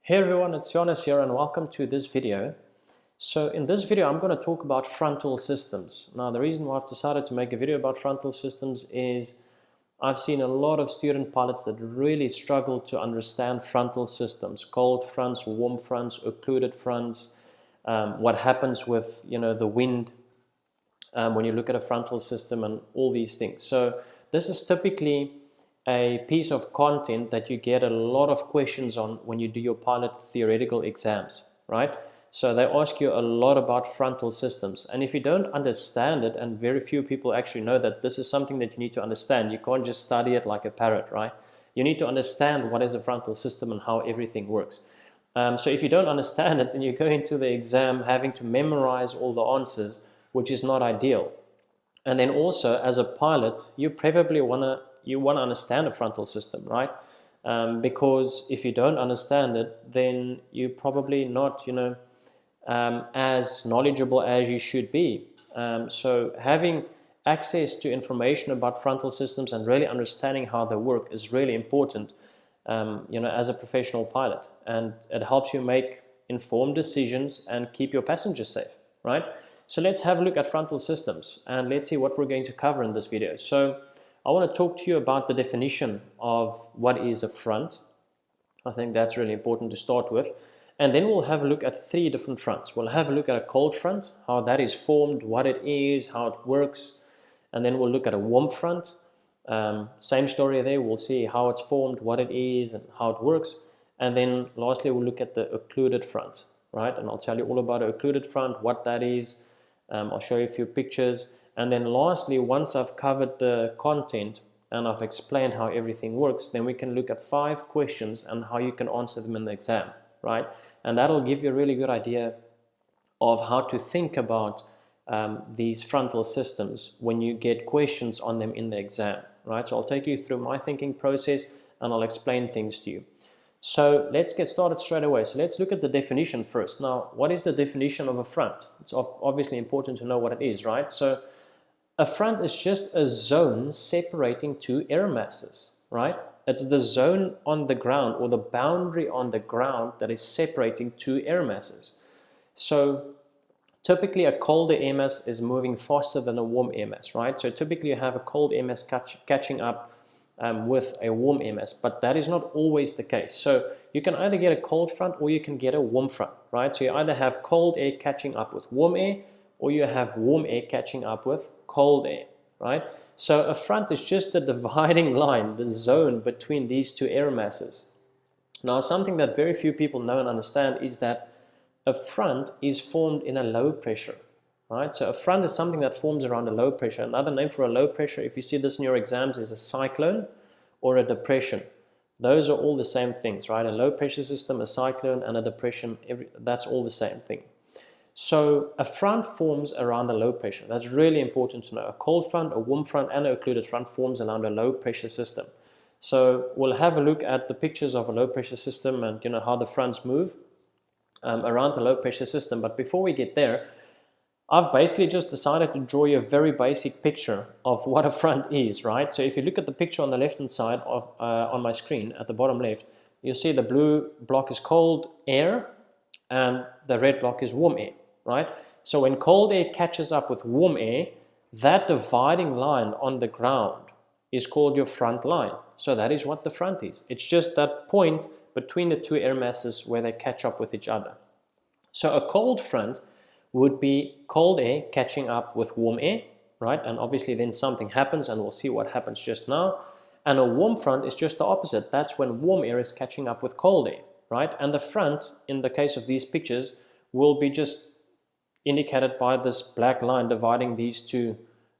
Hey everyone, it's Jonas here and welcome to this video. So in this video I'm going to talk about frontal systems. Now the reason why I've decided to make a video about frontal systems is I've seen a lot of student pilots that really struggle to understand frontal systems, cold fronts, warm fronts, occluded fronts, what happens with the wind when you look at a frontal system and all these things. So this is typically a piece of content that you get a lot of questions on when you do your pilot theoretical exams, right? So they ask you a lot about frontal systems, and if you don't understand it, and very few people actually know that this is something that you need to understand, you can't just study it like a parrot, right? You need to understand what is a frontal system and how everything works. So if you don't understand it, then you go into the exam having to memorize all the answers, which is not ideal. And then also as a pilot, you probably want to understand a frontal system, right? Because if you don't understand it, then you're probably not, as knowledgeable as you should be. So having access to information about frontal systems and really understanding how they work is really important, as a professional pilot, and it helps you make informed decisions and keep your passengers safe, right? So let's have a look at frontal systems and let's see what we're going to cover in this video. So I want to talk to you about the definition of what is a front. I think that's really important to start with. And then we'll have a look at three different fronts. We'll have a look at a cold front, how that is formed, what it is, how it works. And then we'll look at a warm front. Same story there. We'll see how it's formed, what it is, and how it works. And then lastly, we'll look at the occluded front, right? And I'll tell you all about an occluded front, what that is. I'll show you a few pictures. And then lastly, once I've covered the content and I've explained how everything works, then we can look at 5 questions and how you can answer them in the exam, right? And that'll give you a really good idea of how to think about these frontal systems when you get questions on them in the exam, right? So I'll take you through my thinking process and I'll explain things to you. So let's get started straight away. So let's look at the definition first. Now, what is the definition of a front? It's obviously important to know what it is, right? So a front is just a zone separating two air masses, right? It's the zone on the ground or the boundary on the ground that is separating two air masses. So typically a cold air mass is moving faster than a warm air mass, right? So typically you have a cold air mass catching up with a warm air mass, but that is not always the case. So you can either get a cold front or you can get a warm front, right? So you either have cold air catching up with warm air, or you have warm air catching up with cold air, right? So a front is just the dividing line, the zone between these two air masses. Now, something that very few people know and understand is that a front is formed in a low pressure, right? So a front is something that forms around a low pressure. Another name for a low pressure, if you see this in your exams, is a cyclone or a depression. Those are all the same things, right? A low pressure system, a cyclone, and a depression, that's all the same thing. So a front forms around a low pressure. That's really important to know. A cold front, a warm front, and an occluded front forms around a low pressure system. So we'll have a look at the pictures of a low pressure system and how the fronts move around the low pressure system. But before we get there, I've basically just decided to draw you a very basic picture of what a front is, right? So if you look at the picture on the left-hand side of on my screen at the bottom left, you'll see the blue block is cold air and the red block is warm air, right? So when cold air catches up with warm air, that dividing line on the ground is called your front line. So that is what the front is. It's just that point between the two air masses where they catch up with each other. So a cold front would be cold air catching up with warm air, right? And obviously then something happens and we'll see what happens just now. And a warm front is just the opposite. That's when warm air is catching up with cold air, right? And the front, in the case of these pictures, will be just indicated by this black line dividing these two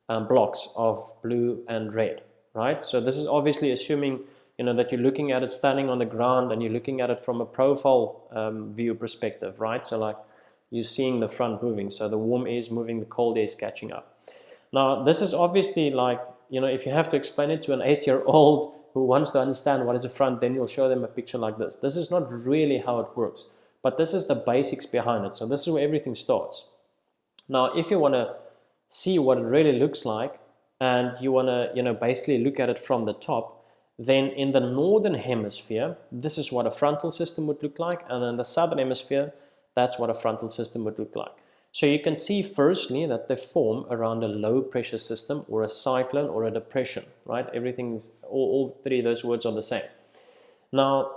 blocks of blue and red, right? So this is obviously assuming that you're looking at it standing on the ground and you're looking at it from a profile view perspective, right? So like you're seeing the front moving, so the warm air is moving, the cold air is catching up. Now this is obviously like, if you have to explain it to an 8-year-old who wants to understand what is a front, then you'll show them a picture like this. This is not really how it works, but this is the basics behind it. So this is where everything starts. Now, if you want to see what it really looks like and you want to, basically look at it from the top, then in the northern hemisphere, this is what a frontal system would look like, and in the southern hemisphere, that's what a frontal system would look like. So you can see firstly that they form around a low pressure system or a cyclone or a depression, right? Everything's, all three of those words are the same. Now,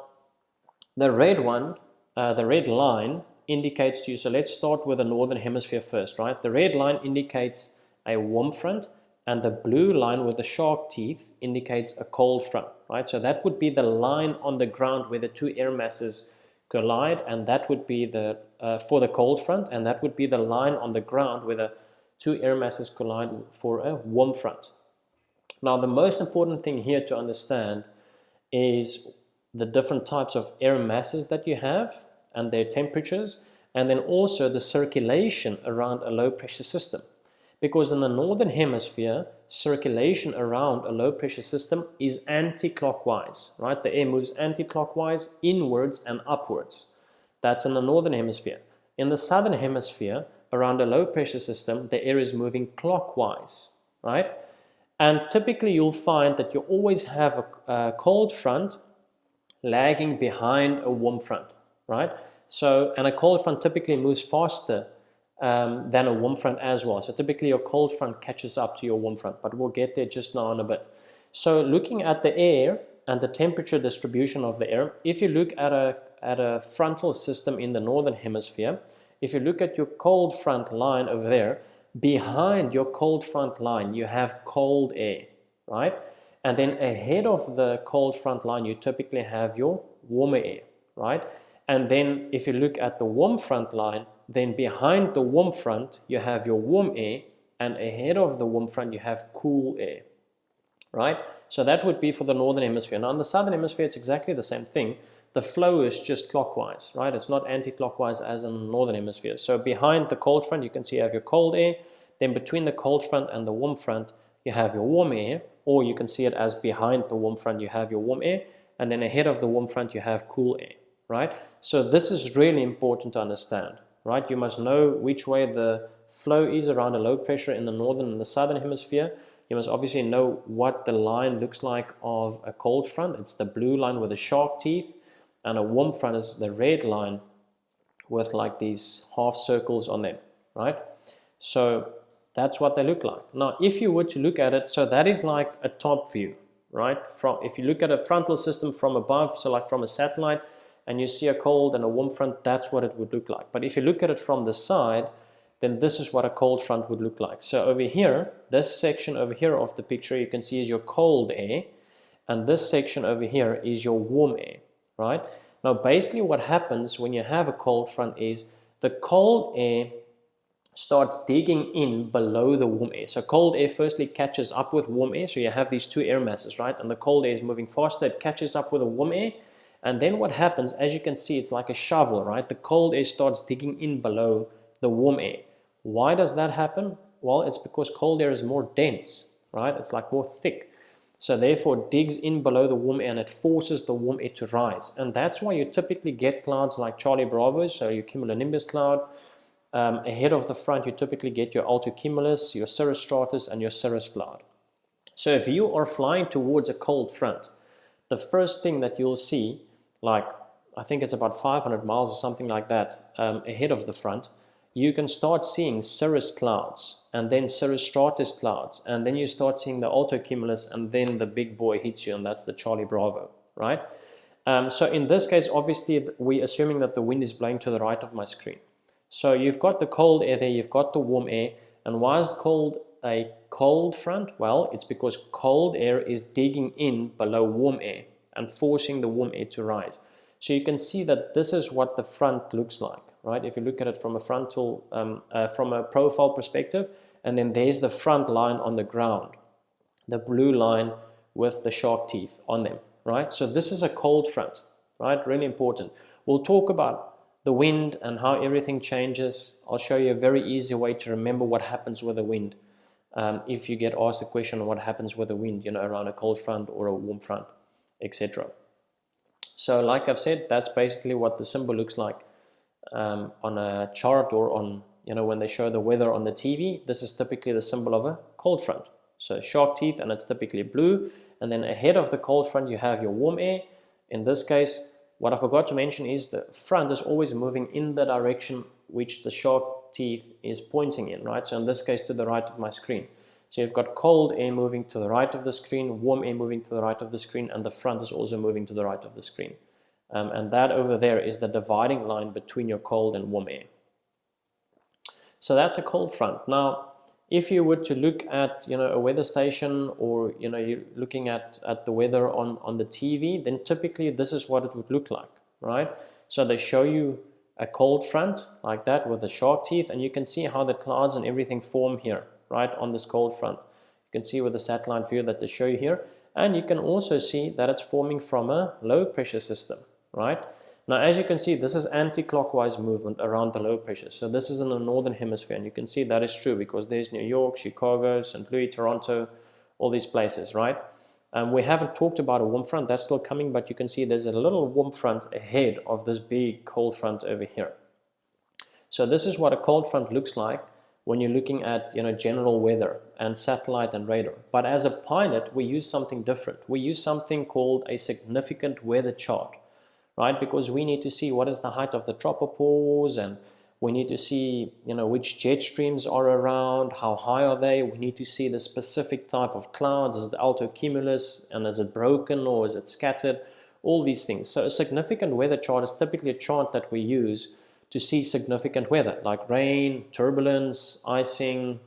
the red one, the red line indicates to you, so let's start with the northern hemisphere first, right? The red line indicates a warm front, and the blue line with the shark teeth indicates a cold front, right? So that would be the line on the ground where the two air masses collide, and that would be the for the cold front, and that would be the line on the ground where the two air masses collide for a warm front. Now, the most important thing here to understand is the different types of air masses that you have and their temperatures, and then also the circulation around a low pressure system. Because in the northern hemisphere, circulation around a low pressure system is anti-clockwise, right? The air moves anti-clockwise, inwards and upwards. That's in the northern hemisphere. In the southern hemisphere, around a low pressure system, the air is moving clockwise, right? And typically you'll find that you always have a cold front lagging behind a warm front, right? So, and a cold front typically moves faster than a warm front as well. So typically your cold front catches up to your warm front, but we'll get there just now in a bit. So looking at the air and the temperature distribution of the air, if you look at a frontal system in the northern hemisphere, if you look at your cold front line over there, behind your cold front line you have cold air, right? And then ahead of the cold front line you typically have your warmer air, right? And then if you look at the warm front line, then behind the warm front you have your warm air, and ahead of the warm front you have cool air, right? So that would be for the northern hemisphere. Now in the southern hemisphere it's exactly the same thing. The flow is just clockwise, right? It's not anti-clockwise as in the northern hemisphere. So behind the cold front you can see you have your cold air, then between the cold front and the warm front you have your warm air, or you can see it as behind the warm front you have your warm air, and then ahead of the warm front you have cool air, right? So this is really important to understand, right? You must know which way the flow is around a low pressure in the northern and the southern hemisphere. You must obviously know what the line looks like of a cold front. It's the blue line with the shark teeth, and a warm front is the red line with like these half circles on them, right? So that's what they look like. Now, if you were to look at it, so that is like a top view, right? If you look at a frontal system from above, so like from a satellite, and you see a cold and a warm front, that's what it would look like. But if you look at it from the side, then this is what a cold front would look like. So over here, this section over here of the picture you can see is your cold air, and this section over here is your warm air, right? Now basically what happens when you have a cold front is the cold air starts digging in below the warm air. So cold air firstly catches up with warm air, so you have these two air masses, right? And the cold air is moving faster, it catches up with the warm air, and then what happens, as you can see, it's like a shovel, right? The cold air starts digging in below the warm air. Why does that happen? Well, it's because cold air is more dense, right? It's like more thick. So therefore it digs in below the warm air and it forces the warm air to rise. And that's why you typically get clouds like Charlie Bravo, so your cumulonimbus cloud. Ahead of the front you typically get your altocumulus, your cirrostratus, and your cirrus cloud. So if you are flying towards a cold front, the first thing that you'll see, like I think it's about 500 miles or something like that ahead of the front, you can start seeing cirrus clouds and then cirrostratus clouds, and then you start seeing the altocumulus, and then the big boy hits you, and that's the Charlie Bravo, right? So in this case, obviously we're assuming that the wind is blowing to the right of my screen. So you've got the cold air there, you've got the warm air, and why is it called a cold front? Well, it's because cold air is digging in below warm air and forcing the warm air to rise. So you can see that this is what the front looks like, right? If you look at it from a frontal, from a profile perspective, and then there's the front line on the ground, the blue line with the shark teeth on them, right? So this is a cold front, right? Really important. We'll talk about the wind and how everything changes. I'll show you a very easy way to remember what happens with the wind. If you get asked a question on what happens with the wind, you know, around a cold front or a warm front, etc. So like I've said, that's basically what the symbol looks like on a chart, or on, you know, when they show the weather on the TV. This is typically the symbol of a cold front. So shark teeth, and it's typically blue, and then ahead of the cold front you have your warm air. In this case, what I forgot to mention is the front is always moving in the direction which the shark teeth is pointing in, right? So in this case, to the right of my screen. So you've got cold air moving to the right of the screen, warm air moving to the right of the screen, and the front is also moving to the right of the screen. And that over there is the dividing line between your cold and warm air. So that's a cold front. Now, if you were to look at, a weather station, or, you're looking at the weather on the TV, then typically this is what it would look like, right? So they show you a cold front like that with the shark teeth, and you can see how the clouds and everything form here, right, on this cold front. You can see with the satellite view that they show you here, and you can also see that it's forming from a low pressure system, right? Now, as you can see, this is anti-clockwise movement around the low pressure. So this is in the northern hemisphere, and you can see that is true because there's New York, Chicago, St. Louis, Toronto, all these places, right? We haven't talked about a warm front, that's still coming, but you can see there's a little warm front ahead of this big cold front over here. So this is what a cold front looks like when you're looking at, general weather and satellite and radar. But as a pilot, we use something different. We use something called a significant weather chart, right? Because we need to see what is the height of the tropopause, and we need to see, which jet streams are around, how high are they. We need to see the specific type of clouds. Is it altocumulus, and is it broken or is it scattered? All these things. So a significant weather chart is typically a chart that we use to see significant weather, like rain, turbulence, icing,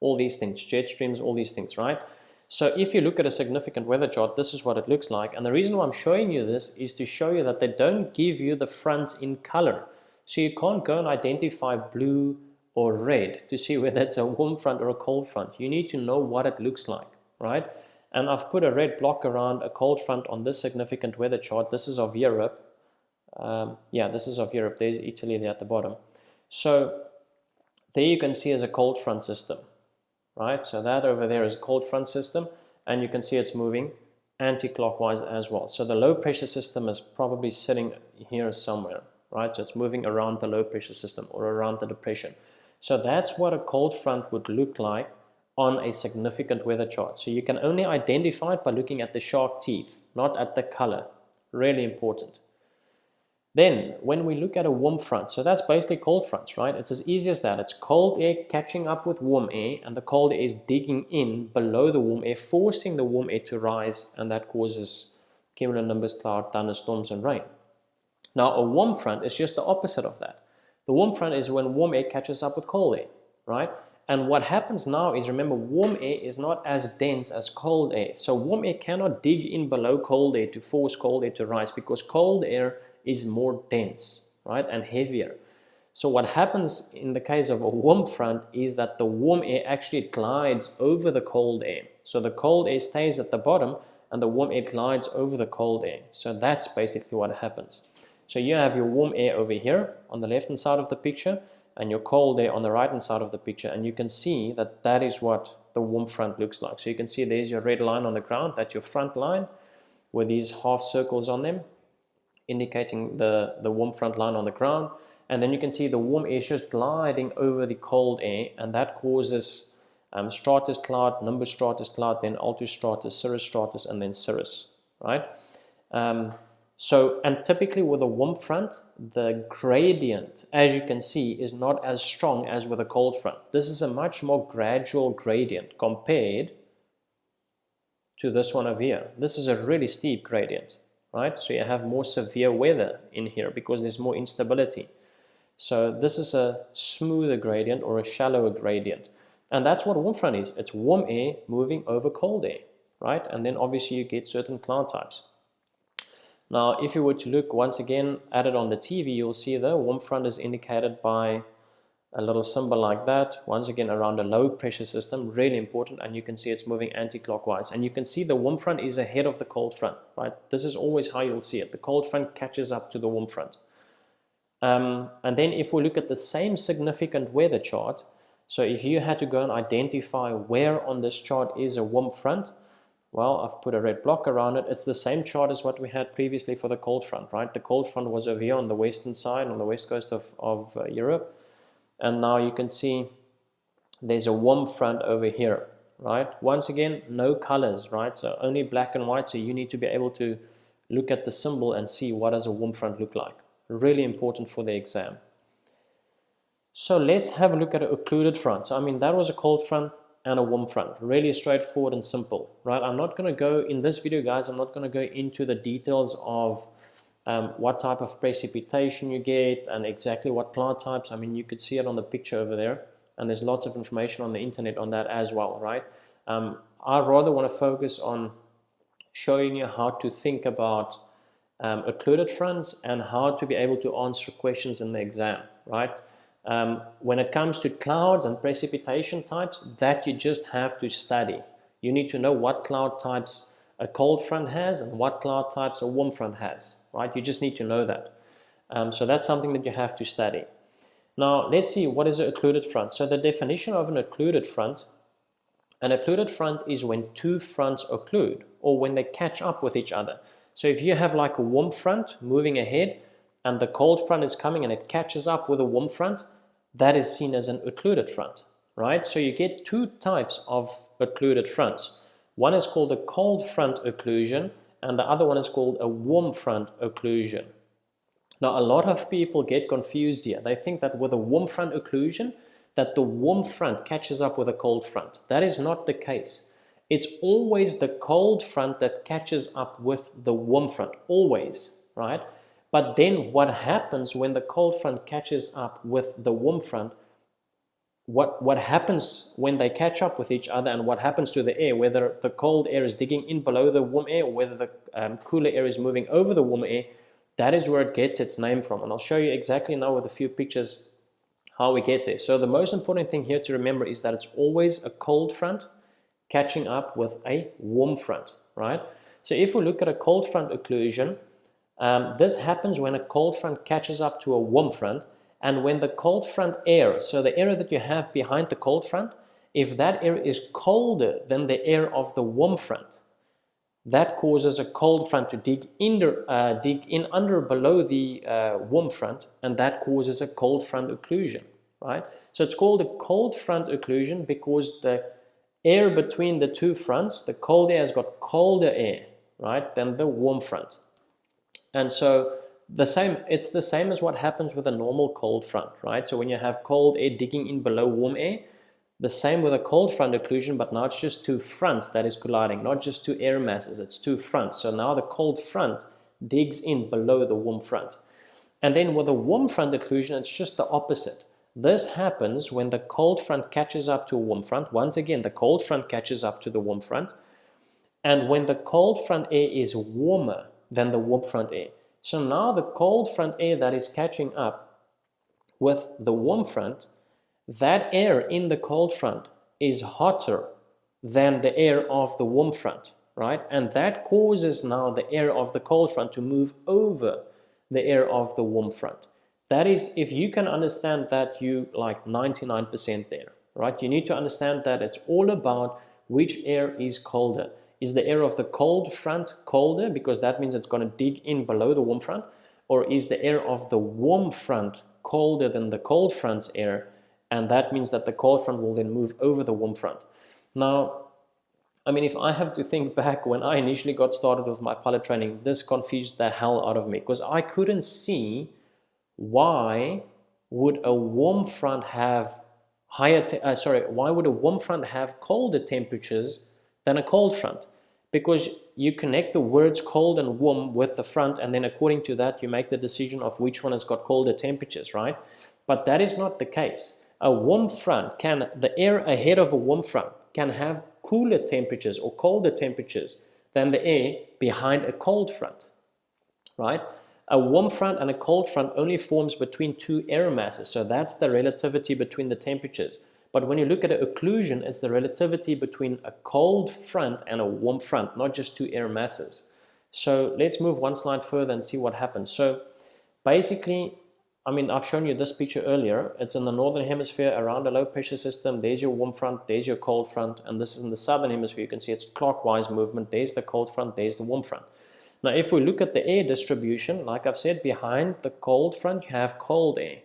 all these things, jet streams, all these things, right? So if you look at a significant weather chart, this is what it looks like. And the reason why I'm showing you this is to show you that they don't give you the fronts in color. So you can't go and identify blue or red to see whether it's a warm front or a cold front. You need to know what it looks like, right? And I've put a red block around a cold front on this significant weather chart. This is of Europe. This is of Europe. There's Italy there at the bottom. So there you can see as a cold front system, right? So that over there is a cold front system, and you can see it's moving anti-clockwise as well. So the low pressure system is probably sitting here somewhere, right? So it's moving around the low pressure system or around the depression. So that's what a cold front would look like on a significant weather chart. So you can only identify it by looking at the shark teeth, not at the color. Really important. Then, when we look at a warm front, so that's basically cold fronts, right? It's as easy as that. It's cold air catching up with warm air, and the cold air is digging in below the warm air, forcing the warm air to rise, and that causes cumulonimbus cloud, thunderstorms, and rain. Now, a warm front is just the opposite of that. The warm front is when warm air catches up with cold air, right? And what happens now is, remember, warm air is not as dense as cold air. So warm air cannot dig in below cold air to force cold air to rise, because cold air is more dense, right, and heavier. So what happens in the case of a warm front is that the warm air actually glides over the cold air. So the cold air stays at the bottom and the warm air glides over the cold air. So that's basically what happens. So you have your warm air over here on the left hand side of the picture and your cold air on the right hand side of the picture, and you can see that that is what the warm front looks like. So you can see there's your red line on the ground, that's your front line with these half circles on them, indicating the warm front line on the ground. And then you can see the warm air just gliding over the cold air, and that causes stratus cloud, nimbus stratus cloud, then altus stratus, cirrus stratus, and then cirrus, right? And typically with a warm front, the gradient, as you can see, is not as strong as with a cold front. This is a much more gradual gradient compared to this one over here. This is a really steep gradient, right? So you have more severe weather in here because there's more instability. So this is a smoother gradient or a shallower gradient. And that's what warm front is. It's warm air moving over cold air, right? And then obviously you get certain cloud types. Now, if you were to look once again at it on the TV, you'll see the warm front is indicated by a little symbol like that, once again around a low pressure system, really important, and you can see it's moving anti-clockwise. And you can see the warm front is ahead of the cold front, right? This is always how you'll see it. The cold front catches up to the warm front. And then if we look at the same significant weather chart, so if you had to go and identify where on this chart is a warm front, well, I've put a red block around it. It's the same chart as what we had previously for the cold front, right? The cold front was over here on the western side, on the west coast of Europe. And now you can see there's a warm front over here. right? Once again, no colors, right? So only black and white, so you need to be able to look at the symbol and see what does a warm front look like. Really important for the exam. So let's have a look at an occluded front. So I mean, that was a cold front and a warm front. Really straightforward and simple, right? I'm not going to go, in this video, guys, I'm not going to go into the details of what type of precipitation you get and exactly what cloud types. I mean, you could see it on the picture over there, and there's lots of information on the internet on that as well, right? I rather want to focus on showing you how to think about occluded fronts and how to be able to answer questions in the exam, right? When it comes to clouds and precipitation types, that you just have to study. You need to know what cloud types a cold front has and what cloud types a warm front has, right? You just need to know that. So that's something that you have to study. Now, let's see, what is an occluded front? So the definition of an occluded front is when two fronts occlude, or when they catch up with each other. So if you have like a warm front moving ahead and the cold front is coming and it catches up with a warm front, that is seen as an occluded front, right? So you get two types of occluded fronts. One is called a cold front occlusion and the other one is called a warm front occlusion. Now, a lot of people get confused here. They think that with a warm front occlusion, that the warm front catches up with a cold front. That is not the case. It's always the cold front that catches up with the warm front, always, right? But then what happens when the cold front catches up with the warm front, what happens when they catch up with each other and what happens to the air, whether the cold air is digging in below the warm air or whether the cooler air is moving over the warm air, that is where it gets its name from. And I'll show you exactly now with a few pictures how we get there. So the most important thing here to remember is that it's always a cold front catching up with a warm front, right? So if we look at a cold front occlusion, this happens when a cold front catches up to a warm front, and when the cold front air, so the air that you have behind the cold front, if that air is colder than the air of the warm front, that causes a cold front to dig in under below the warm front, and that causes a cold front occlusion, right? So it's called a cold front occlusion because the air between the two fronts, the cold air has got colder air, right, than the warm front. And so it's the same as what happens with a normal cold front, right? So when you have cold air digging in below warm air, the same with a cold front occlusion, but now it's just two fronts that is colliding, not just two air masses, it's two fronts. So now the cold front digs in below the warm front. And then with a warm front occlusion, it's just the opposite. This happens when the cold front catches up to a warm front. Once again, the cold front catches up to the warm front. And when the cold front air is warmer than the warm front air. So now the cold front air that is catching up with the warm front, that air in the cold front is hotter than the air of the warm front, right? And that causes now the air of the cold front to move over the air of the warm front. That is, if you can understand that, you like 99% there, right? You need to understand that it's all about which air is colder. Is the air of the cold front colder because that means it's going to dig in below the warm front? Or is the air of the warm front colder than the cold front's air? And that means that the cold front will then move over the warm front. Now, I mean, if I have to think back when I initially got started with my pilot training, this confused the hell out of me because I couldn't see why would a warm front have why would a warm front have colder temperatures than a cold front? Because you connect the words cold and warm with the front, and then according to that, you make the decision of which one has got colder temperatures, right? But that is not the case. A warm front the air ahead of a warm front can have cooler temperatures or colder temperatures than the air behind a cold front, right? A warm front and a cold front only forms between two air masses, so that's the relativity between the temperatures. But when you look at an occlusion, it's the relativity between a cold front and a warm front, not just two air masses. So let's move one slide further and see what happens. So basically, I mean, I've shown you this picture earlier. It's in the northern hemisphere around a low pressure system. There's your warm front, there's your cold front, and this is in the southern hemisphere. You can see it's clockwise movement. There's the cold front, there's the warm front. Now, if we look at the air distribution, like I've said, behind the cold front, you have cold air.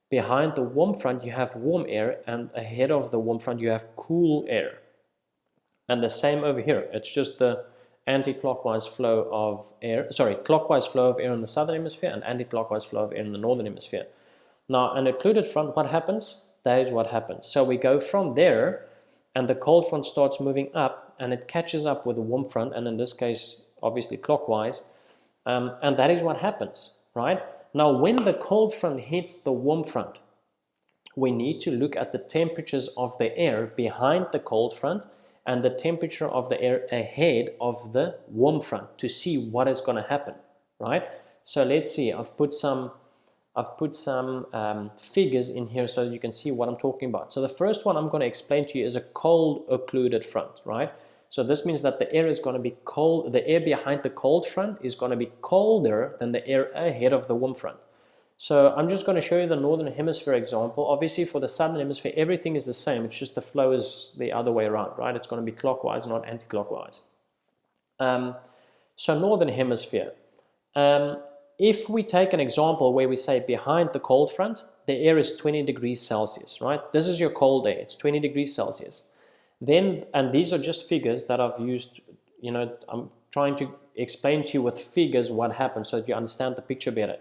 Behind the warm front, you have warm air, and ahead of the warm front, you have cool air, And the same over here. It's just the anti-clockwise flow of air, clockwise flow of air in the southern hemisphere and anti-clockwise flow of air in the northern hemisphere. Now, an occluded front, what happens? That is what happens. So we go from there, and the cold front starts moving up, and it catches up with the warm front, and in this case, obviously clockwise, and that is what happens, right? Now, when the cold front hits the warm front, we need to look at the temperatures of the air behind the cold front and the temperature of the air ahead of the warm front to see what is going to happen, right? So let's see, I've put some figures in here so you can see what I'm talking about. So the first one I'm going to explain to you is a cold occluded front, right? So this means that the air is going to be cold, the air behind the cold front is going to be colder than the air ahead of the warm front. So I'm just going to show you the northern hemisphere example. Obviously for the southern hemisphere everything is the same, it's just the flow is the other way around, right? It's going to be clockwise, not anti-clockwise. So northern hemisphere. If we take an example where we say behind the cold front, the air is 20 degrees Celsius, right? This is your cold air, it's 20 degrees Celsius. Then, and these are just figures that I've used, you know, I'm trying to explain to you with figures what happens so that you understand the picture better.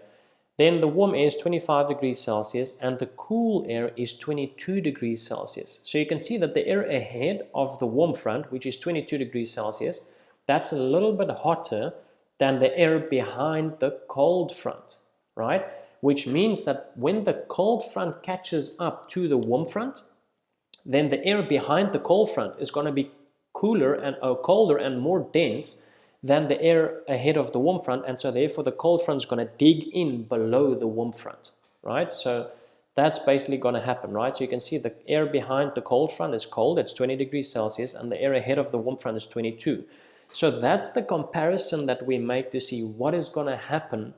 Then the warm air is 25 degrees Celsius and the cool air is 22 degrees Celsius. So you can see that the air ahead of the warm front, which is 22 degrees Celsius, that's a little bit hotter than the air behind the cold front, right? Which means that when the cold front catches up to the warm front, then the air behind the cold front is going to be cooler and colder and more dense than the air ahead of the warm front, and so therefore the cold front is going to dig in below the warm front, right? So that's basically going to happen, right? So you can see the air behind the cold front is cold, it's 20 degrees Celsius, and the air ahead of the warm front is 22. So that's the comparison that we make to see what is going to happen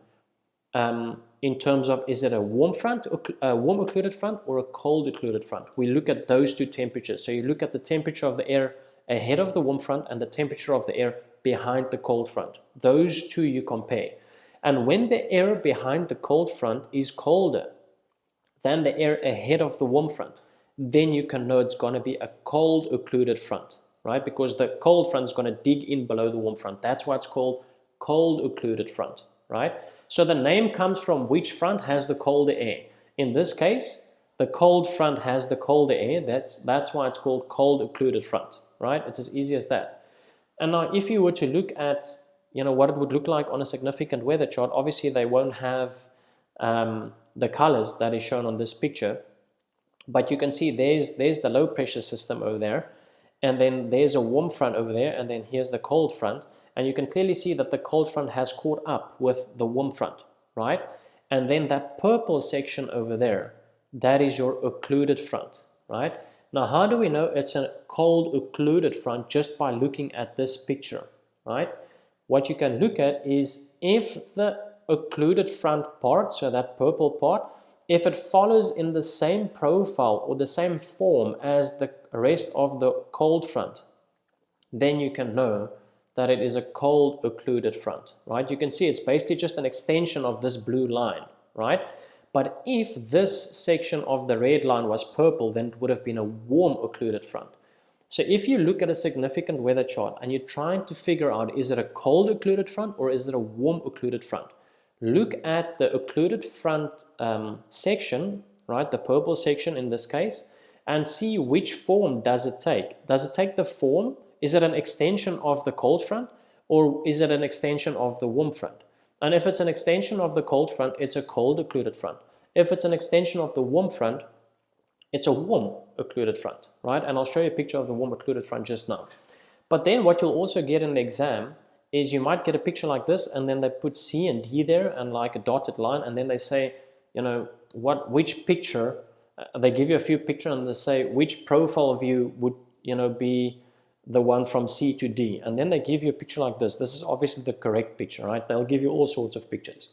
in terms of, is it a warm front, a warm occluded front or a cold occluded front? We look at those two temperatures. So you look at the temperature of the air ahead of the warm front and the temperature of the air behind the cold front. Those two you compare. And when the air behind the cold front is colder than the air ahead of the warm front, then you can know it's going to be a cold occluded front, right? Because the cold front is going to dig in below the warm front. That's why it's called cold occluded front, right? So the name comes from which front has the colder air. In this case, the cold front has the colder air. That's why it's called cold occluded front, right? It's as easy as that. And now if you were to look at, you know, what it would look like on a significant weather chart, obviously they won't have the colors that is shown on this picture, but you can see there's the low pressure system over there, and then there's a warm front over there, and then here's the cold front, and you can clearly see that the cold front has caught up with the warm front, right? And then that purple section over there, that is your occluded front, right? Now, how do we know it's a cold occluded front? Just by looking at this picture, right? What you can look at is if the occluded front part, so that purple part, if it follows in the same profile or the same form as the rest of the cold front, then you can know that it is a cold occluded front, right? You can see it's basically just an extension of this blue line, right? But if this section of the red line was purple, then it would have been a warm occluded front. So if you look at a significant weather chart and you're trying to figure out, is it a cold occluded front or is it a warm occluded front? Look at the occluded front section, right, the purple section in this case, and see which form does it take. Does it take the form? Is it an extension of the cold front or is it an extension of the warm front? And if it's an extension of the cold front, it's a cold occluded front. If it's an extension of the warm front, it's a warm occluded front, right? And I'll show you a picture of the warm occluded front just now. But then what you'll also get in the exam is you might get a picture like this, and then they put C and D there and like a dotted line, and then they say, you know, which picture, they give you a few pictures and they say which profile view would, you know, be the one from C to D, and then they give you a picture like this. This is obviously the correct picture, right? They'll give you all sorts of pictures.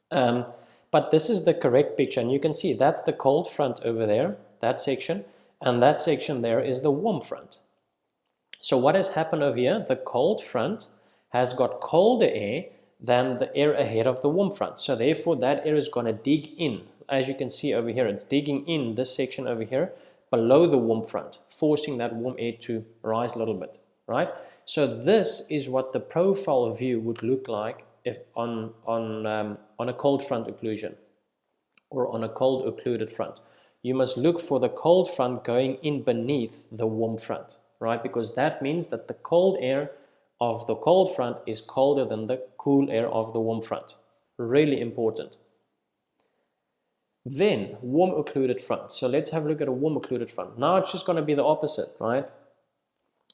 But this is the correct picture, and you can see that's the cold front over there, that section, and that section there is the warm front. So what has happened over here? The cold front has got colder air than the air ahead of the warm front. So therefore that air is going to dig in. As you can see over here, it's digging in this section over here below the warm front, forcing that warm air to rise a little bit, right? So this is what the profile view would look like if on a cold front occlusion or on a cold occluded front. You must look for the cold front going in beneath the warm front, right? Because that means that the cold air of the cold front is colder than the cool air of the warm front. Really important. Then warm occluded front. So let's have a look at a warm occluded front. Now it's just going to be the opposite, right?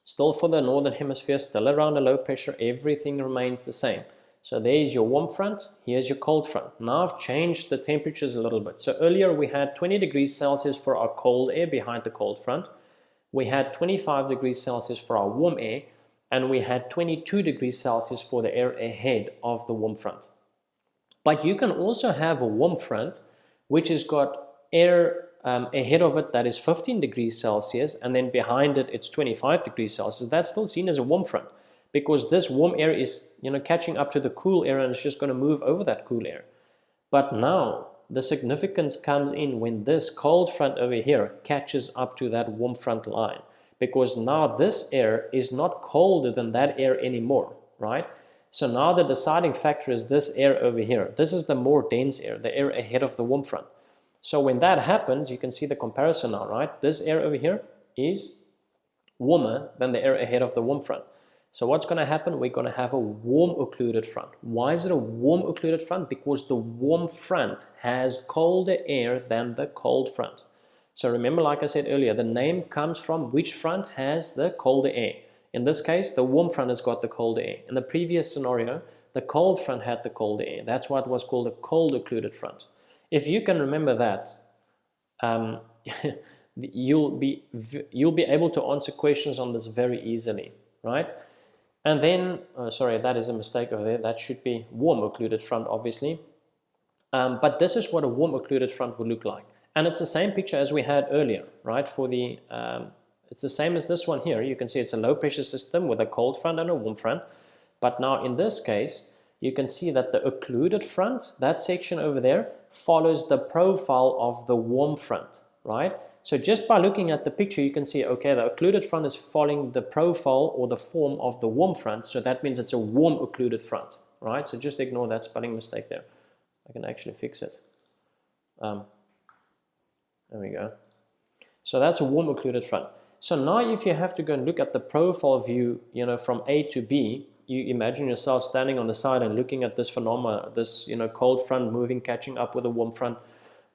Still for the northern hemisphere, still around a low pressure, everything remains the same. So there's your warm front, here's your cold front. Now I've changed the temperatures a little bit. So earlier we had 20 degrees Celsius for our cold air behind the cold front. We had 25 degrees Celsius for our warm air, and we had 22 degrees Celsius for the air ahead of the warm front. But you can also have a warm front which has got air ahead of it that is 15 degrees Celsius, and then behind it it's 25 degrees Celsius. That's still seen as a warm front, because this warm air is, catching up to the cool air, and it's just going to move over that cool air. But now the significance comes in when this cold front over here catches up to that warm front line, because now this air is not colder than that air anymore, right? So now the deciding factor is this air over here. This is the more dense air, the air ahead of the warm front. So when that happens, you can see the comparison now, right? This air over here is warmer than the air ahead of the warm front. So what's going to happen? We're going to have a warm occluded front. Why is it a warm occluded front? Because the warm front has colder air than the cold front. So remember, like I said earlier, the name comes from which front has the colder air. In this case, the warm front has got the colder air. In the previous scenario, the cold front had the colder air. That's why it was called a cold occluded front. If you can remember that, you'll be able to answer questions on this very easily, right? And then, sorry, that is a mistake over there. That should be warm occluded front, obviously. But this is what a warm occluded front would look like. And it's the same picture as we had earlier, right? For the it's the same as this one here. You can see it's a low pressure system with a cold front and a warm front. But now in this case, you can see that the occluded front, that section over there, follows the profile of the warm front, right? So just by looking at the picture, you can see, okay, the occluded front is following the profile or the form of the warm front. So that means it's a warm occluded front, right? So just ignore that spelling mistake there. I can actually fix it. There we go. So that's a warm occluded front. So now if you have to go and look at the profile view, from A to B, you imagine yourself standing on the side and looking at this phenomena, this, cold front moving, catching up with a warm front.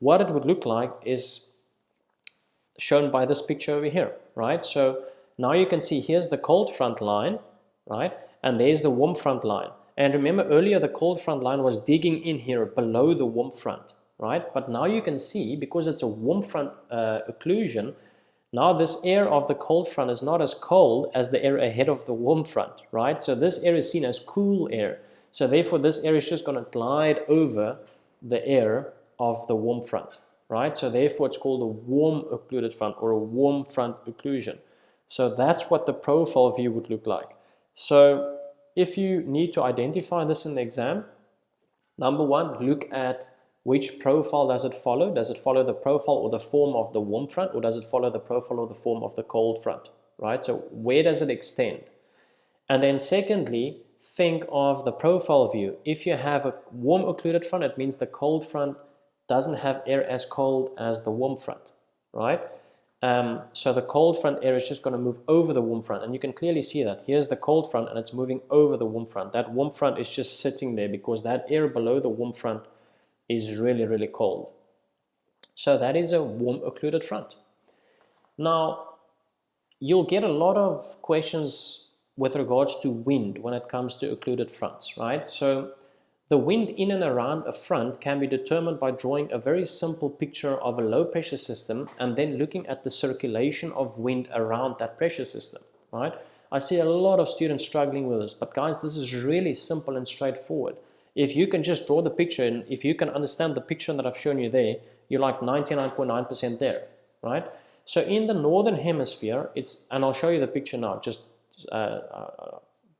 What it would look like is shown by this picture over here, right? So now you can see here's the cold front line, right? And there's the warm front line. And remember earlier the cold front line was digging in here below the warm front, right? But now you can see, because it's a warm front occlusion, now this air of the cold front is not as cold as the air ahead of the warm front, right? So this air is seen as cool air. So therefore this air is just going to glide over the air of the warm front, right? So therefore it's called a warm occluded front or a warm front occlusion. So that's what the profile view would look like. So if you need to identify this in the exam, number one, look at which profile does it follow. Does it follow the profile or the form of the warm front, or does it follow the profile or the form of the cold front, right? So where does it extend? And then secondly, think of the profile view. If you have a warm occluded front, it means the cold front doesn't have air as cold as the warm front, right? So the cold front air is just going to move over the warm front, and you can clearly see that. Here's the cold front and it's moving over the warm front. That warm front is just sitting there because that air below the warm front is really, really cold. So that is a warm occluded front. Now, you'll get a lot of questions with regards to wind when it comes to occluded fronts, right? So the wind in and around a front can be determined by drawing a very simple picture of a low pressure system and then looking at the circulation of wind around that pressure system, right? I see a lot of students struggling with this, but guys, this is really simple and straightforward. If you can just draw the picture, and if you can understand the picture that I've shown you there, you're like 99.9% there, right? So in the northern hemisphere, and I'll show you the picture now, just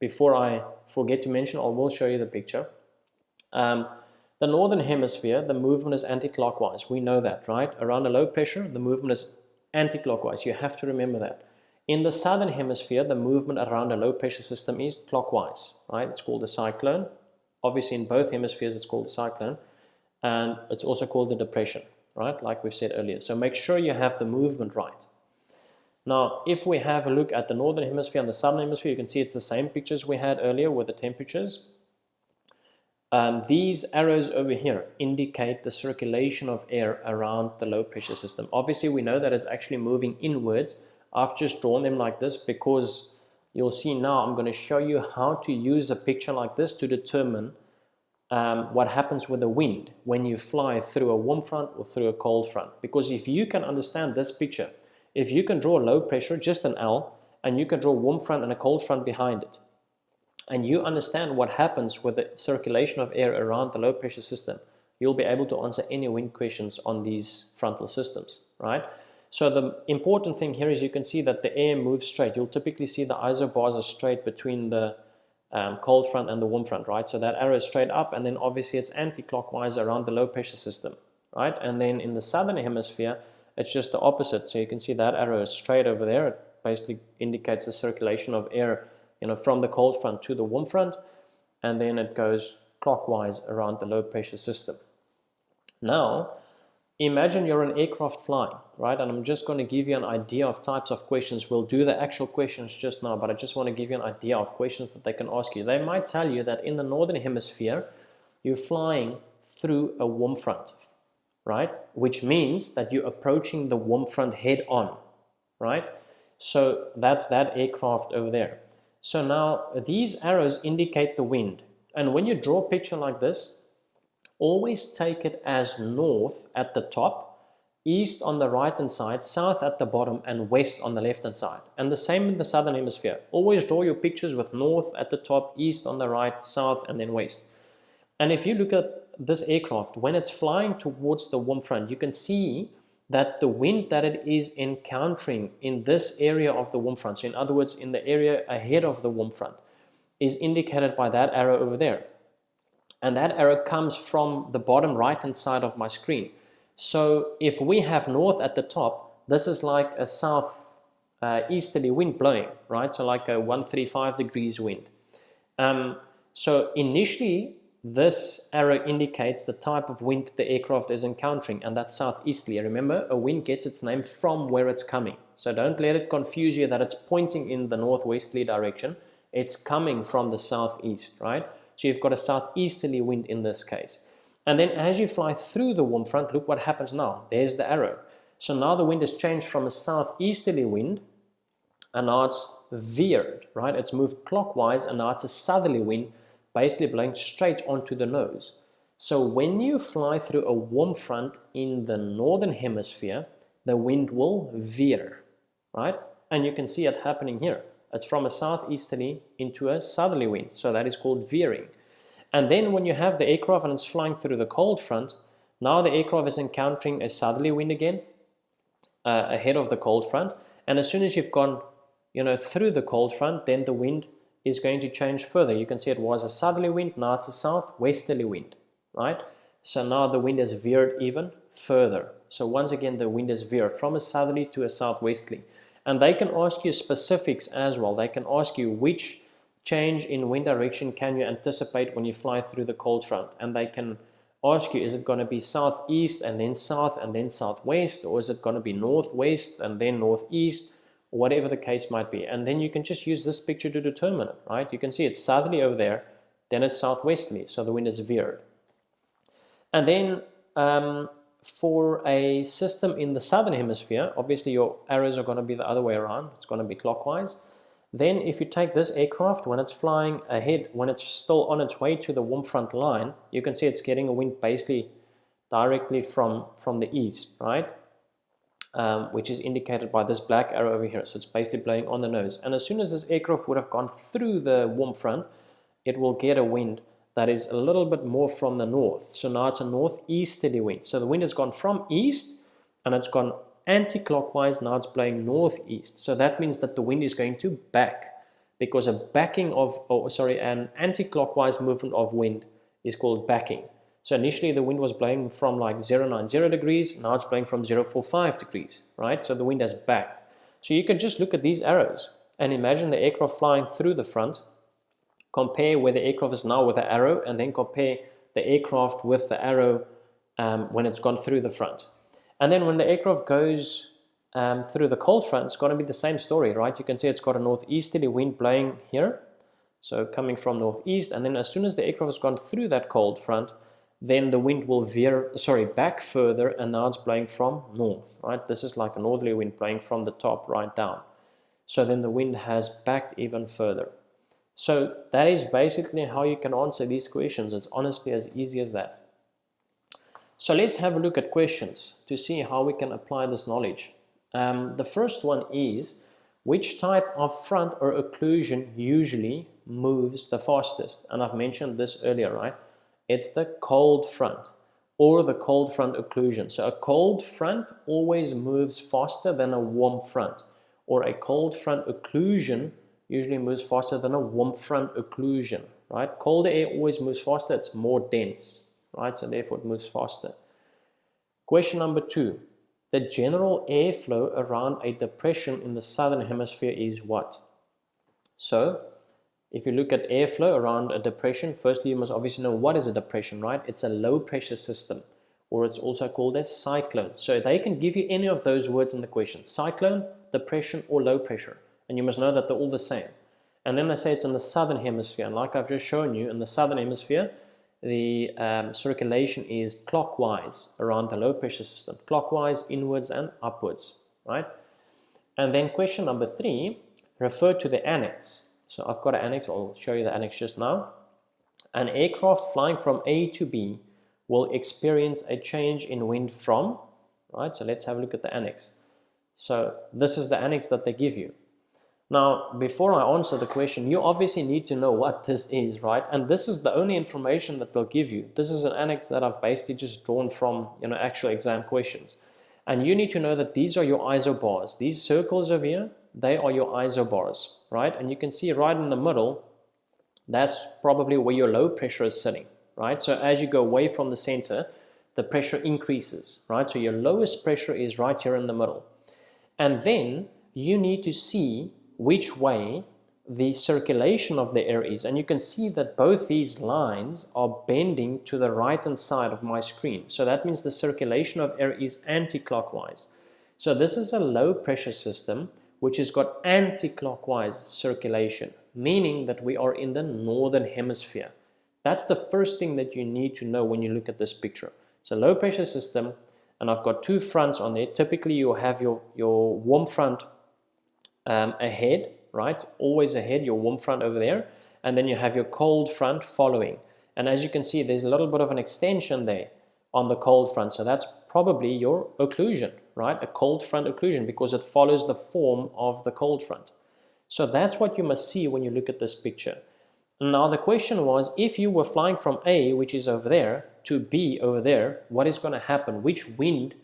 before I forget to mention, I will show you the picture. The northern hemisphere, the movement is anti-clockwise. We know that, right? Around a low pressure, the movement is anti-clockwise. You have to remember that. In the southern hemisphere, the movement around a low pressure system is clockwise, right? It's called a cyclone. Obviously, in both hemispheres, it's called a cyclone, and it's also called a depression, right? Like we've said earlier. So make sure you have the movement right. Now, if we have a look at the northern hemisphere and the southern hemisphere, you can see it's the same pictures we had earlier with the temperatures. These arrows over here indicate the circulation of air around the low pressure system. Obviously, we know that it's actually moving inwards. I've just drawn them like this because you'll see now I'm going to show you how to use a picture like this to determine what happens with the wind when you fly through a warm front or through a cold front. Because if you can understand this picture, if you can draw low pressure, just an L, and you can draw a warm front and a cold front behind it, and you understand what happens with the circulation of air around the low pressure system, you'll be able to answer any wind questions on these frontal systems, right? So the important thing here is you can see that the air moves straight. You'll typically see the isobars are straight between the cold front and the warm front, right? So that arrow is straight up, and then obviously it's anti-clockwise around the low pressure system, right? And then in the southern hemisphere, it's just the opposite. So you can see that arrow is straight over there. It basically indicates the circulation of air, from the cold front to the warm front, and then it goes clockwise around the low pressure system. Now, imagine you're an aircraft flying, right? And I'm just going to give you an idea of types of questions. We'll do the actual questions just now, but I just want to give you an idea of questions that they can ask you. They might tell you that in the northern hemisphere, you're flying through a warm front, right? Which means that you're approaching the warm front head on, right? So that's that aircraft over there. So now these arrows indicate the wind. And when you draw a picture like this, always take it as north at the top, east on the right hand side, south at the bottom, and west on the left hand side. And the same in the southern hemisphere. Always draw your pictures with north at the top, east on the right, south, and then west. And if you look at this aircraft, when it's flying towards the warm front, you can see that the wind that it is encountering in this area of the warm front, so in other words, in the area ahead of the warm front, is indicated by that arrow over there. And that arrow comes from the bottom right hand side of my screen. So if we have north at the top, this is like a south easterly wind blowing, right? So like a 135 degrees wind. So initially, this arrow indicates the type of wind the aircraft is encountering, and that's southeasterly. Remember, a wind gets its name from where it's coming. So don't let it confuse you that it's pointing in the northwesterly direction. It's coming from the southeast, right? So you've got a southeasterly wind in this case. And then as you fly through the warm front, look what happens now. There's the arrow. So now the wind has changed from a southeasterly wind, and now it's veered, right? It's moved clockwise, and now it's a southerly wind, basically blowing straight onto the nose. So when you fly through a warm front in the northern hemisphere, the wind will veer, right? And you can see it happening here. It's from a southeasterly into a southerly wind, so that is called veering. And then when you have the aircraft and it's flying through the cold front, now the aircraft is encountering a southerly wind again, ahead of the cold front. And as soon as you've gone, through the cold front, then the wind is going to change further. You can see it was a southerly wind, now it's a southwesterly wind, right? So now the wind has veered even further. So once again, the wind has veered from a southerly to a southwesterly. And they can ask you specifics as well. They can ask you which change in wind direction can you anticipate when you fly through the cold front. And they can ask you, is it going to be southeast and then south and then southwest? Or is it going to be northwest and then northeast? Whatever the case might be. And then you can just use this picture to determine it, right? You can see it's southerly over there, then it's southwesterly, so the wind is veered. And then for a system in the southern hemisphere, obviously your arrows are going to be the other way around. It's going to be clockwise. Then if you take this aircraft, when it's flying ahead, when it's still on its way to the warm front line, you can see it's getting a wind basically directly from the east, right? Which is indicated by this black arrow over here. So it's basically blowing on the nose. And as soon as this aircraft would have gone through the warm front, it will get a wind that is a little bit more from the north. So now it's a northeasterly wind. So the wind has gone from east and it's gone anti-clockwise. Now it's blowing northeast. So that means that the wind is going to back, because an anti-clockwise movement of wind is called backing. So initially the wind was blowing from like 090 degrees, now it's blowing from 045 degrees, right? So the wind has backed. So you can just look at these arrows and imagine the aircraft flying through the front, compare where the aircraft is now with the arrow, and then compare the aircraft with the arrow when it's gone through the front. And then when the aircraft goes through the cold front, it's going to be the same story, right? You can see it's got a northeasterly wind blowing here, so coming from northeast, and then as soon as the aircraft has gone through that cold front, then the wind will back further, and now it's blowing from north, right? This is like a northerly wind blowing from the top right down. So then the wind has backed even further. So that is basically how you can answer these questions. It's honestly as easy as that. So let's have a look at questions to see how we can apply this knowledge. The first one is, which type of front or occlusion usually moves the fastest? And I've mentioned this earlier, right? It's the cold front or the cold front occlusion. So a cold front always moves faster than a warm front, or a cold front occlusion usually moves faster than a warm front occlusion, right? Colder air always moves faster, it's more dense, right? So therefore it moves faster. Question number 2. The general airflow around a depression in the southern hemisphere is what? So if you look at airflow around a depression, firstly you must obviously know what is a depression, right? It's a low pressure system, or it's also called a cyclone. So they can give you any of those words in the question: cyclone, depression, or low pressure. And you must know that they're all the same. And then they say it's in the southern hemisphere. And like I've just shown you, in the southern hemisphere, the circulation is clockwise around the low pressure system. Clockwise, inwards, and upwards, right? And then question number 3, refer to the annex. So I've got an annex. I'll show you the annex just now. An aircraft flying from A to B will experience a change in wind from, right? So let's have a look at the annex. So this is the annex that they give you. Now, before I answer the question, you obviously need to know what this is, right? And this is the only information that they'll give you. This is an annex that I've basically just drawn from, actual exam questions. And you need to know that these are your isobars. These circles over here, they are your isobars, right? And you can see right in the middle, that's probably where your low pressure is sitting, right? So as you go away from the center, the pressure increases, right? So your lowest pressure is right here in the middle. And then you need to see which way the circulation of the air is. And you can see that both these lines are bending to the right hand side of my screen. So that means the circulation of air is anti-clockwise. So this is a low pressure system which has got anti-clockwise circulation, meaning that we are in the northern hemisphere. That's the first thing that you need to know when you look at this picture. It's a low pressure system, and I've got 2 fronts on there. Typically you'll have your warm front ahead, right? Always ahead, your warm front over there, and then you have your cold front following. And as you can see, there's a little bit of an extension there on the cold front, so that's probably your occlusion, right? A cold front occlusion, because it follows the form of the cold front. So that's what you must see when you look at this picture. Now the question was, if you were flying from A, which is over there, to B over there, what is going to happen? Which wind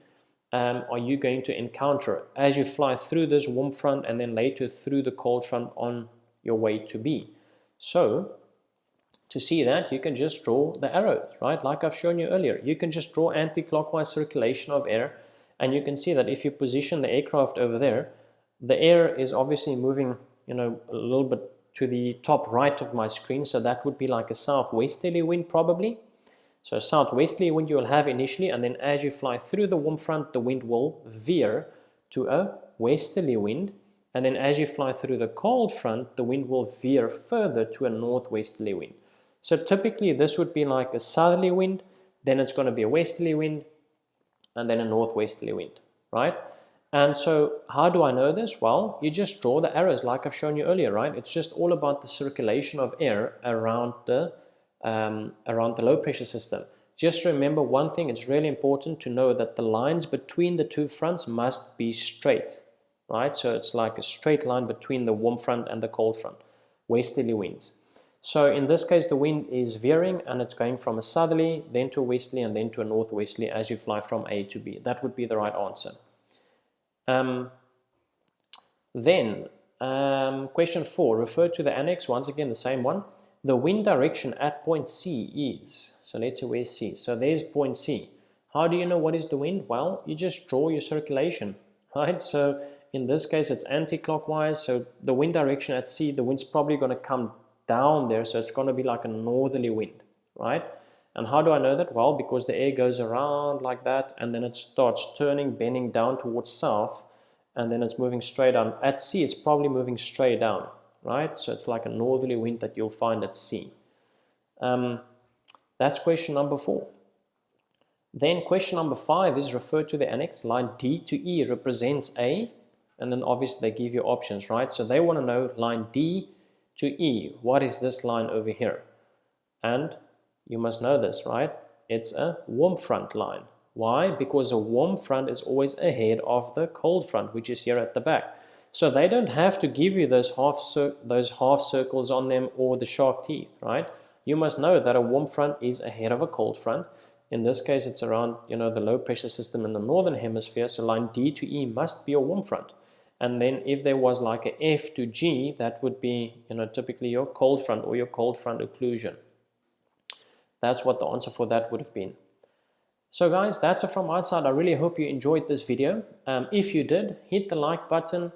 are you going to encounter as you fly through this warm front and then later through the cold front on your way to B? So to see that, you can just draw the arrows, right? Like I've shown you earlier, you can just draw anti-clockwise circulation of air, and you can see that if you position the aircraft over there, the air is obviously moving, a little bit to the top right of my screen, so that would be like a southwesterly wind probably. So southwesterly wind you will have initially, and then as you fly through the warm front, the wind will veer to a westerly wind, and then as you fly through the cold front, the wind will veer further to a northwesterly wind. So typically this would be like a southerly wind, then it's going to be a westerly wind, and then a northwesterly wind, right? And so how do I know this? Well, you just draw the arrows like I've shown you earlier, right? It's just all about the circulation of air around the low pressure system. Just remember one thing, it's really important to know that the lines between the 2 fronts must be straight, right? So it's like a straight line between the warm front and the cold front, westerly winds. So in this case, the wind is veering and it's going from a southerly, then to a westerly, and then to a northwesterly as you fly from A to B. That would be the right answer. Question 4, refer to the annex, once again the same one. the wind direction at point C is, so let's say where's C? So there's point C. How do you know what is the wind? Well, you just draw your circulation, right? So in this case, it's anti-clockwise. So the wind direction at C, the wind's probably going to come down there. So it's going to be like a northerly wind, right? And how do I know that? Well, because the air goes around like that, and then it starts turning, bending down towards south, and then it's moving straight down. At C, it's probably moving straight down, right? So it's like a northerly wind that you'll find at C. That's question number 4. Then question number 5 is referred to the annex. Line D to E represents A, and then obviously they give you options, right? So they want to know line D to E. What is this line over here? And you must know this, right? It's a warm front line. Why? Because a warm front is always ahead of the cold front, which is here at the back. So they don't have to give you those half circles on them or the shark teeth, right? You must know that a warm front is ahead of a cold front. In this case, it's around, the low pressure system in the northern hemisphere. So line D to E must be a warm front. And then if there was like a F to G, that would be, typically your cold front or your cold front occlusion. That's what the answer for that would have been. So guys, that's it from my side. I really hope you enjoyed this video. If you did, hit the like button,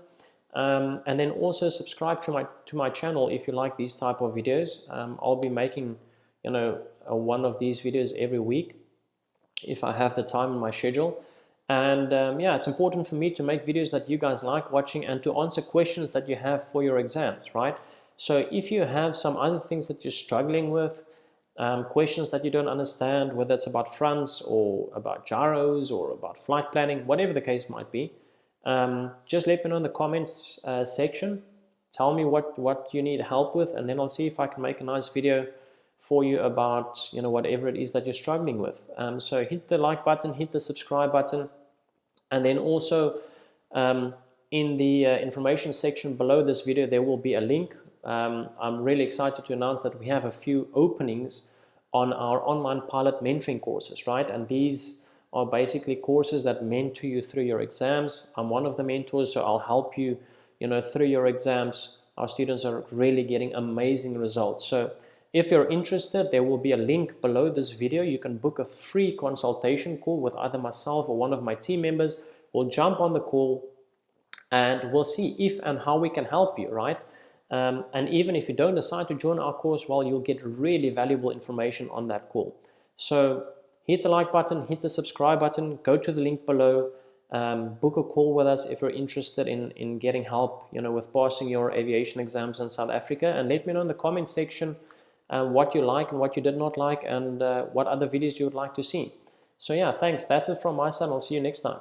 and then also subscribe to my channel if you like these type of videos. I'll be making, one of these videos every week if I have the time in my schedule. And yeah, it's important for me to make videos that you guys like watching and to answer questions that you have for your exams, right? So if you have some other things that you're struggling with, questions that you don't understand, whether it's about fronts or about gyros or about flight planning, whatever the case might be, just let me know in the comments section. Tell me what you need help with, and then I'll see if I can make a nice video for you about whatever it is that you're struggling with. So hit the like button, hit the subscribe button, and then also in the information section below this video there will be a link. I'm really excited to announce that we have a few openings on our online pilot mentoring courses, right? And these are basically courses that mentor you through your exams. I'm one of the mentors, so I'll help you, through your exams. Our students are really getting amazing results. So if you're interested, there will be a link below this video. You can book a free consultation call with either myself or one of my team members. We'll jump on the call and we'll see if and how we can help you, right? And even if you don't decide to join our course, well, you'll get really valuable information on that call. So hit the like button, hit the subscribe button, go to the link below, book a call with us if you're interested in getting help, with passing your aviation exams in South Africa, and let me know in the comment section what you like and what you did not like, and what other videos you would like to see. So yeah, thanks. That's it from my side. I'll see you next time.